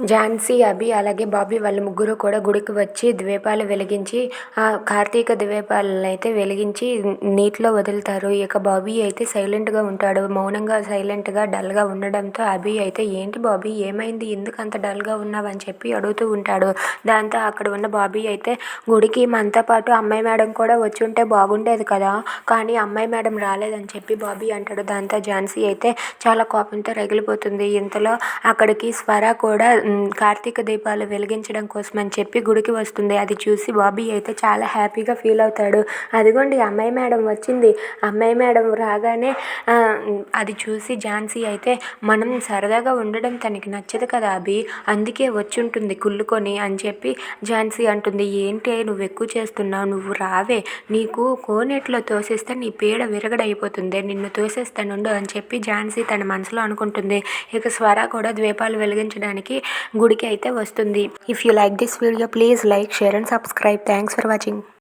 ఝాన్సీ, అభి అలాగే బాబీ వాళ్ళు ముగ్గురు కూడా గుడికి వచ్చి దీపాలు వెలిగించి ఆ కార్తీక దీపాలనైతే వెలిగించి నీటిలో వదులుతారు. ఇక బాబీ అయితే సైలెంట్గా ఉంటాడు. మౌనంగా సైలెంట్గా డల్గా ఉండడంతో అభి అయితే ఏంటి బాబీ ఏమైంది, ఎందుకు అంత డల్గా ఉన్నావు అని చెప్పి అడుగుతూ ఉంటాడు. దాంతో అక్కడ ఉన్న బాబీ అయితే గుడికి మనతో పాటు అమ్మాయి మేడం కూడా వచ్చి ఉంటే బాగుండేది కదా, కానీ అమ్మాయి మేడం రాలేదని చెప్పి బాబీ అంటాడు. దాంతో ఝాన్సీ అయితే చాలా కోపంతో రగిలిపోతుంది. ఇంతలో అక్కడికి స్వర కూడా కార్తీక దీపాలు వెలిగించడం కోసం అని చెప్పి గుడికి వస్తుంది. అది చూసి బాబీ అయితే చాలా హ్యాపీగా ఫీల్ అవుతాడు. అదిగోండి అమ్మాయి మేడం వచ్చింది. అమ్మాయి మేడం రాగానే అది చూసి ఝాన్సీ అయితే మనం సరదాగా ఉండడం తనకి నచ్చదు కదా అభి, అందుకే వచ్చి ఉంటుంది కుళ్ళుకొని అని చెప్పి ఝాన్సీ అంటుంది. ఏంటి నువ్వు ఎక్కువ చేస్తున్నావు, నువ్వు రావే, నీకు కోనేట్లో తోసేస్తే నీ పీడ విరగడైపోతుంది, నిన్ను తోసేస్తానుండు అని చెప్పి ఝాన్సీ తన మనసులో అనుకుంటుంది. ఇక స్వర కూడా దీపాలు వెలిగించడానికి గుడికి అయితే వస్తుంది. If you like this video please like, share and subscribe. Thanks for watching.